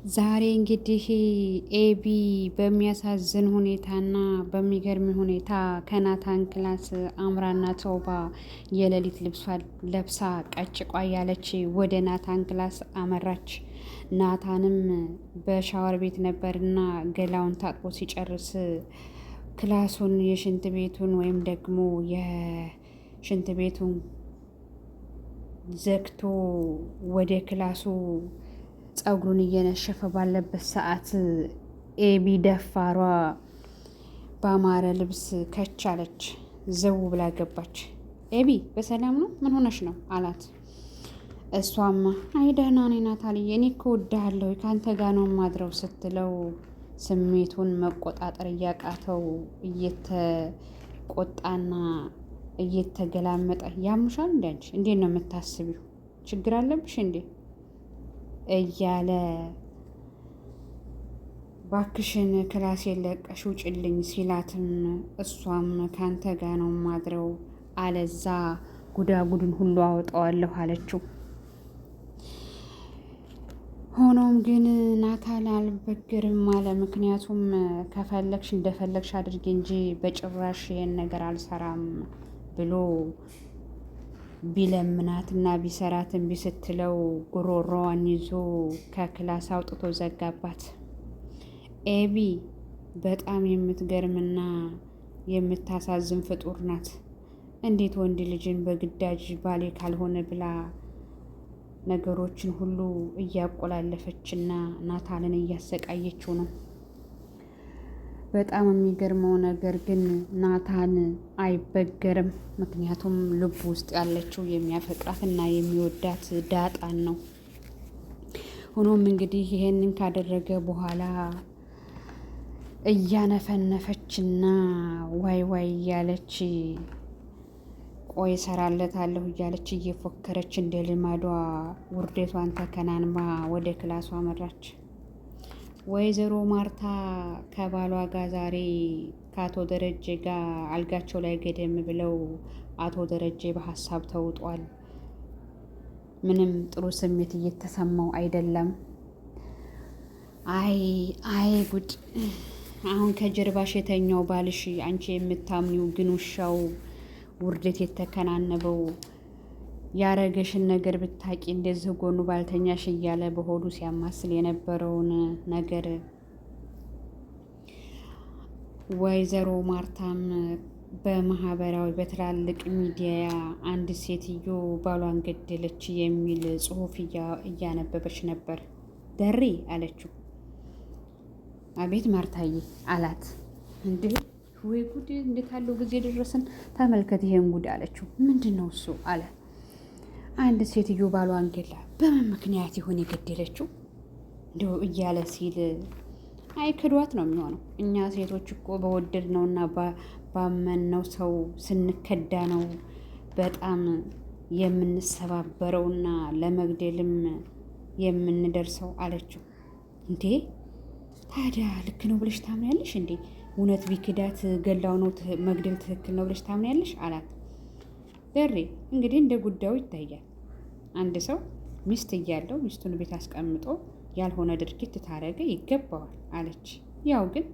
ዛሬ እንግዲህ ኤቢ በሚያሳዝን ሁኔታና በሚገርም ሁኔታ ከናታን ክላስ አምራና ተውባ የሌሊት ልብሷን ለብሳ ቀጭቋ ያለች ወደ ናታን ክላስ አመራች። ናታንም በሻወር ቤት ነበርና ገላውን ታጥቦ ሲጨርስ ክላሱን የሽንት ቤቱን ወይም ደግሞ የሽንት ቤቱን ዘግቶ ወደ ክላሱ ፀጉሩን እየነሸፈ ባለበት ሰዓት ኤቢ ደፋሯ በአማረ ልብስ ከቻለች ዘው ብላ ገባች። ኤቢ በሰላም ነው? ምን ሆነሽ ነው አላት። እሷም አይ ደህና ነኝ ናታልዬ፣ እኔ እኮ እወድሃለሁ ከአንተ ጋር ነው ማድረው ስትለው ስሜቱን መቆጣጠር እያቃተው እየተቆጣና እየተገላመጠ ያምሻል እንዴ? አንቺ እንዴት ነው የምታስቢው? ችግር አለብሽ እንዴ? እያለ ባክሽን ክላሴን ለቀሽ ውጭልኝ ሲላትም እሷም ካንተ ጋ ነው ማድረው አለዛ ጉዳጉድን ሁሉ አወጣዋለሁ አለችው። ሆኖም ግን ናታን አልበግርም አለ። ምክንያቱም ከፈለግሽ እንደፈለግሽ አድርጌ እንጂ በጭራሽ ይሄን ነገር አልሰራም ብሎ ቢለምናትና ቢሰራት እምቢ ስትለው ጉሮሮዋን ይዞ ከክላስ አውጥቶ ዘጋባት። ኤቢ በጣም የምትገርምና የምታሳዝን ፍጡር ናት። እንዴት ወንድ ልጅን በግዳጅ ባሌ ካልሆነ ብላ ነገሮችን ሁሉ እያቆላለፈችና ናታንን እያሰቃየችው ነው። በጣም የሚገርመው ነገር ግን ናታን አይበገርም። ምክንያቱም ልቡ ውስጥ ያለችው የሚያፈቅራት እና የሚወዳት ዳጣን ነው። ሆኖም እንግዲህ ይሄንን ካደረገ በኋላ እያነፈነፈችና ዋይ ዋይ እያለች ቆይ እሰራለታለሁ እያለች እየፎከረች እንደ ልማዷ ውርደቷን ተከናንባ ወደ ክላሷ አመራች። ወይዘሮ ማርታ ከባሏ ጋር ዛሬ ከአቶ ደረጀ ጋር አልጋቸው ላይ ገደም ብለው አቶ ደረጀ በሀሳብ ተውጧል። ምንም ጥሩ ስሜት እየተሰማው አይደለም። አይ አይ ጉድ! አሁን ከጀርባሽ የተኛው ባልሽ አንቺ የምታምኒው ግን ውሻው ውርደት የተከናነበው ያረገሽን ነገር ብታቂ እንደዚህ ጎኑ ባልተኛሽ እያለ በሆዱ ሲያማስል የነበረውን ነገር ወይዘሮ ማርታም በማህበራዊ በትላልቅ ሚዲያ አንድ ሴትዮ ባሏን ገደለች የሚል ጽሑፍ እያነበበች ነበር። ደሬ አለችው። አቤት ማርታዬ አላት። እንዴ ወይ ጉድ! እንዴት ያለው ጊዜ ደረሰን! ተመልከት ይሄን ጉድ አለችው። ምንድን ነው እሱ አለ። አንድ ሴትዮ ባሏን ገላ በምን ምክንያት ይሆን የገደለችው እንደው እያለ ሲል አይክዷት ነው የሚሆነው። እኛ ሴቶች እኮ በወደድ ነውና ባመንነው ሰው ስንከዳ ነው በጣም የምንሰባበረውና ለመግደልም የምንደርሰው አለችው። እንዴ ታዲያ ልክ ነው ብለሽ ታምኛለሽ እንዴ? እውነት ቢክዳት ገላው ነው መግደል ትክክል ነው ብለሽ ታምኛለሽ አላት። ደሬ እንግዲህ እንደ ጉዳዩ ይታያል። አንድ ሰው ሚስት እያለው ሚስቱን ቤት አስቀምጦ ያልሆነ ድርጊት ታረገ ይገባዋል አለች። ያው ግን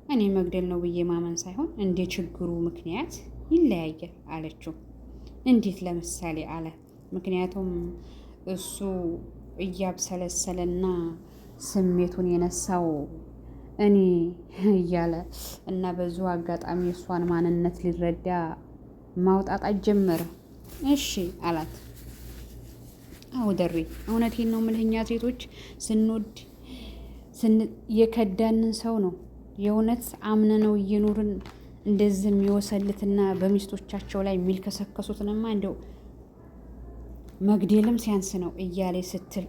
እኔ መግደል ነው ብዬ ማመን ሳይሆን እንደ ችግሩ ምክንያት ይለያያል አለችው። እንዴት ለምሳሌ አለ። ምክንያቱም እሱ እያብሰለሰለና ስሜቱን የነሳው እኔ እያለ እና በዙ አጋጣሚ እሷን ማንነት ሊረዳ ማውጣጣት ጀመረ። እሺ አላት። አዎ ደሬ እውነቴን ነው የምልህ፣ እኛ ሴቶች ስንወድ የከዳንን ሰው ነው የእውነት አምነነው እየኖርን እንደዚህ የሚወሰልትና በሚስቶቻቸው ላይ የሚልከሰከሱትንማ እንደው መግደልም ሲያንስ ነው እያለ ስትል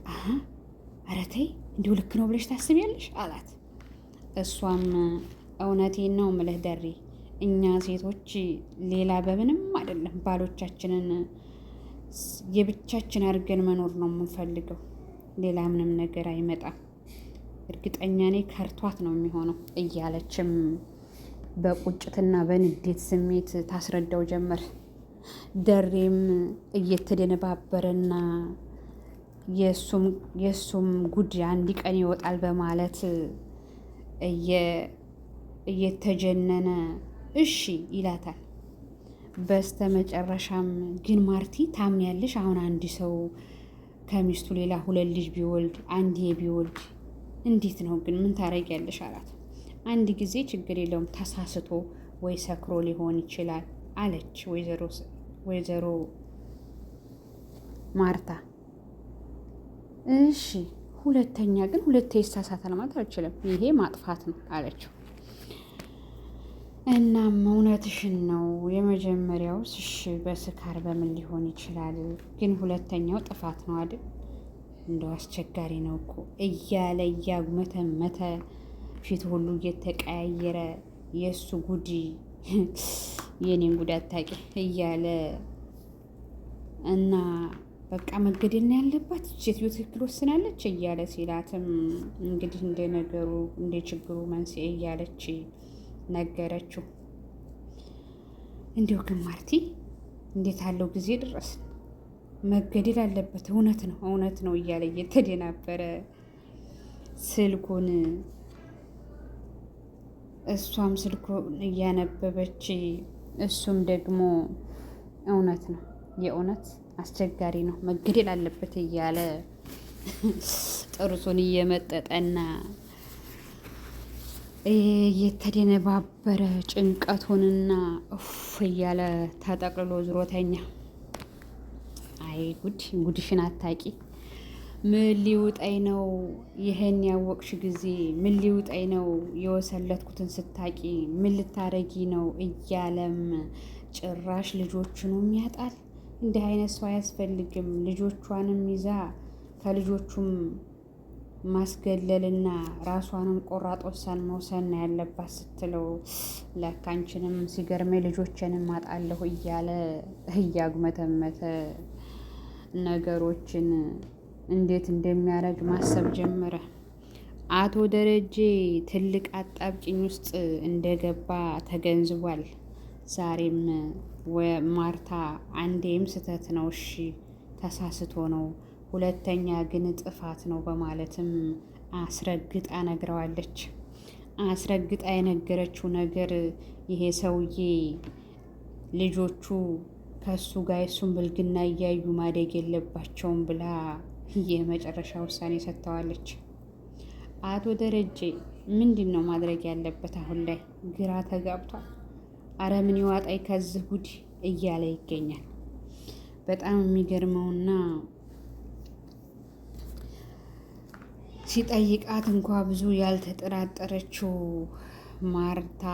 ኧረ ተይ እንዲሁ ልክ ነው ብለሽ ታስቢያለሽ አላት። እሷም እውነቴን ነው የምልህ ደሬ፣ እኛ ሴቶች ሌላ በምንም አይደለም ባሎቻችንን የብቻችን አድርገን መኖር ነው የምንፈልገው። ሌላ ምንም ነገር አይመጣም። እርግጠኛ ነኝ ከርቷት ነው የሚሆነው እያለችም በቁጭትና በንዴት ስሜት ታስረዳው ጀመር። ደሬም እየተደነባበረና የእሱም ጉድ አንድ ቀን ይወጣል በማለት እየተጀነነ እሺ ይላታል። በስተ መጨረሻም ግን ማርቲ ታምኛለሽ? አሁን አንድ ሰው ከሚስቱ ሌላ 2 ልጅ ቢወልድ አንዴ ቢወልድ እንዴት ነው ግን ምን ታረጊያለሽ? አላት። አንድ ጊዜ ችግር የለውም ተሳስቶ ወይ ሰክሮ ሊሆን ይችላል አለች ወይዘሮ ማርታ። እሺ ሁለተኛ ግን ሁለቴ ይሳሳታል ማለት አልችልም፣ ይሄ ማጥፋት ነው አለችው። እናም እውነትሽን ነው፣ የመጀመሪያው እሺ በስካር በምን ሊሆን ይችላል፣ ግን ሁለተኛው ጥፋት ነው አይደል? እንደው አስቸጋሪ ነው እኮ እያለ እያጉመተመተ ፊት ሁሉ እየተቀያየረ የእሱ ጉዲ የኔን ጉድ አታውቂ እያለ እና በቃ መገደል ነው ያለባት ሴትዮ ትክክል ወስናለች እያለ ሲላትም እንግዲህ እንደ ነገሩ እንደ ችግሩ መንስኤ እያለች ነገረችው። እንዲሁ ግን ማርቲ እንዴት አለው ጊዜ ድረስ መገደል አለበት፣ እውነት ነው እያለ እየተደናበረ ስልኩን እሷም ስልኩን እያነበበች እሱም ደግሞ እውነት ነው የእውነት አስቸጋሪ ነው መገደል አለበት እያለ ጥርሱን እየመጠጠና እየተደነባበረ ጭንቀቱንና እፍ እያለ ተጠቅልሎ ዝሮተኛ። አይ ጉድሽን አታቂ። ምን ሊውጠኝ ነው ይህን ያወቅሽ ጊዜ? ምን ሊውጠኝ ነው የወሰለትኩትን ስታቂ? ምን ልታረጊ ነው እያለም ጭራሽ ልጆቹንም ያጣል። እንዲህ አይነት ሰው አያስፈልግም። ልጆቿንም ይዛ ከልጆቹም ማስገለልና ራሷንም ቆራጥ ወሳን መውሰን ያለባት ስትለው ለካንችንም ሲገርመኝ ልጆችንም አጣለሁ እያለ እያጉመተመተ ነገሮችን እንዴት እንደሚያደርግ ማሰብ ጀመረ። አቶ ደረጀ ትልቅ አጣብቂኝ ውስጥ እንደገባ ተገንዝቧል። ዛሬም ማርታ አንዴም ስህተት ነው እሺ ተሳስቶ ነው፣ ሁለተኛ ግን ጥፋት ነው በማለትም አስረግጣ ነግረዋለች። አስረግጣ የነገረችው ነገር ይሄ ሰውዬ ልጆቹ ከሱ ጋር የሱን ብልግና እያዩ ማደግ የለባቸውም ብላ የመጨረሻ ውሳኔ ሰጥተዋለች። አቶ ደረጀ ምንድን ነው ማድረግ ያለበት? አሁን ላይ ግራ ተጋብቷል። አረ ምን ይዋጣኝ ከዚህ ጉድ እያለ ይገኛል። በጣም የሚገርመውና ሲጠይቃት እንኳ ብዙ ያልተጠራጠረችው ማርታ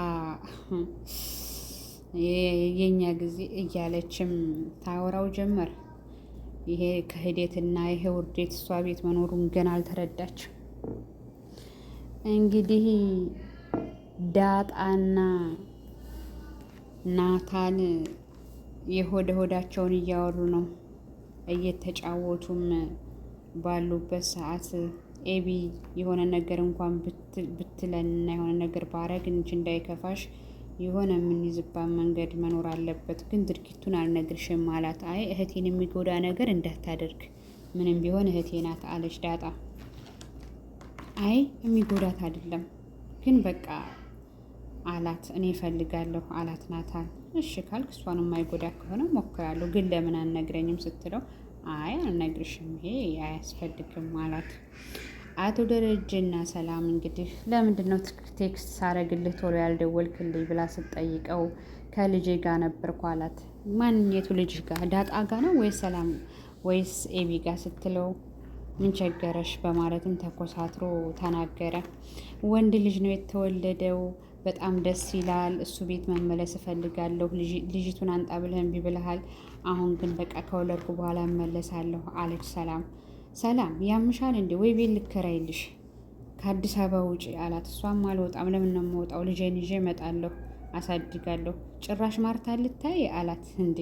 የኛ ጊዜ እያለችም ታወራው ጀመር። ይሄ ክህደትና ይሄ ውርደት እሷ ቤት መኖሩን ገና አልተረዳችም። እንግዲህ ዳጣና ናታን የሆደ ሆዳቸውን እያወሩ ነው። እየተጫወቱም ባሉበት ሰዓት ኤቢ የሆነ ነገር እንኳን ብትለንና የሆነ ነገር ባረግ እንጂ እንዳይከፋሽ የሆነ የምንይዝባት መንገድ መኖር አለበት፣ ግን ድርጊቱን አልነግርሽም አላት። አይ እህቴን የሚጎዳ ነገር እንዳታደርግ፣ ምንም ቢሆን እህቴ ናት አለች ዳጣ። አይ የሚጎዳት አይደለም ግን በቃ አላት። እኔ እፈልጋለሁ አላት ናታን። እሺ ካልክ እሷን የማይጎዳ ከሆነ ሞክራለሁ፣ ግን ለምን አልነግረኝም ስትለው አይ አልነግርሽም ይሄ አያስፈልግም አላት። አቶ ደረጀና ሰላም እንግዲህ ለምንድን ነው ቴክስት ሳረግልህ ቶሎ ያልደወልክልኝ ብላ ስትጠይቀው ከልጄ ጋር ነበርኩ አላት። ማንኘቱ ልጅ ጋር? ዳጣ ጋር ነው ወይስ ሰላም ወይስ ኤቢ ጋር ስትለው ምን ቸገረሽ በማለትም ተኮሳትሮ ተናገረ። ወንድ ልጅ ነው የተወለደው፣ በጣም ደስ ይላል። እሱ ቤት መመለስ እፈልጋለሁ። ልጅቱን አንጣ ብለህ እምቢ ብለሃል። አሁን ግን በቃ ከወለድኩ በኋላ እመለሳለሁ አለች ሰላም። ሰላም ያምሻል እንዴ? ወይ ቤት ልከራይልሽ ከአዲስ አበባ ውጪ አላት። እሷም አልወጣም። ለምን ነው የምወጣው? ልጄን ይዤ እመጣለሁ፣ አሳድጋለሁ። ጭራሽ ማርታ ልታይ አላት። እንዴ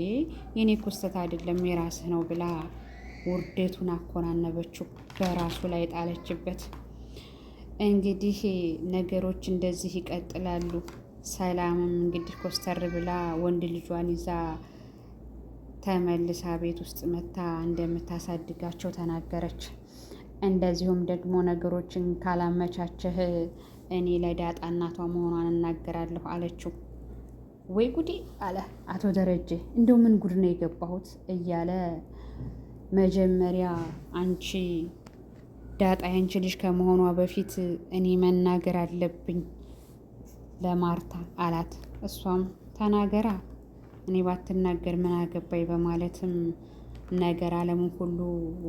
የኔ ኮስተት አይደለም የራስህ ነው ብላ ውርደቱን አኮናነበችው፣ በራሱ ላይ ጣለችበት። እንግዲህ ነገሮች እንደዚህ ይቀጥላሉ። ሰላምም እንግዲህ ኮስተር ብላ ወንድ ልጇን ይዛ ተመልሳ ቤት ውስጥ መታ እንደምታሳድጋቸው ተናገረች። እንደዚሁም ደግሞ ነገሮችን ካላመቻቸህ እኔ ለዳጣ እናቷ መሆኗን እናገራለሁ አለችው። ወይ ጉዴ አለ አቶ ደረጀ። እንደው ምን ጉድ ነው የገባሁት እያለ መጀመሪያ አንቺ ዳጣ ያንቺ ልጅ ከመሆኗ በፊት እኔ መናገር አለብኝ ለማርታ አላት። እሷም ተናገራ እኔ ባትናገር ምን አገባኝ በማለትም ነገር አለሙን ሁሉ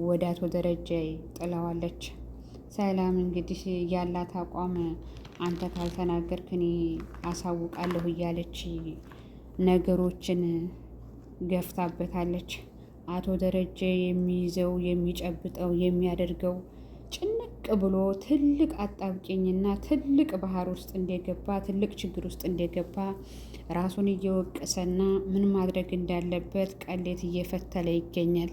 ወደ አቶ ደረጀ ጥለዋለች። ሰላም እንግዲህ ያላት አቋም አንተ ካልተናገርክ እኔ አሳውቃለሁ እያለች ነገሮችን ገፍታበታለች። አቶ ደረጀ የሚይዘው የሚጨብጠው የሚያደርገው ጭንቅ ብሎ ትልቅ አጣብቂኝና ትልቅ ባህር ውስጥ እንደገባ ትልቅ ችግር ውስጥ እንደገባ ራሱን እየወቀሰና ምን ማድረግ እንዳለበት ቀሌት እየፈተለ ይገኛል።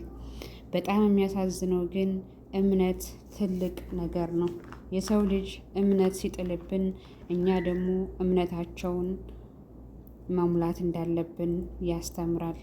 በጣም የሚያሳዝነው ግን እምነት ትልቅ ነገር ነው። የሰው ልጅ እምነት ሲጥልብን እኛ ደግሞ እምነታቸውን መሙላት እንዳለብን ያስተምራል።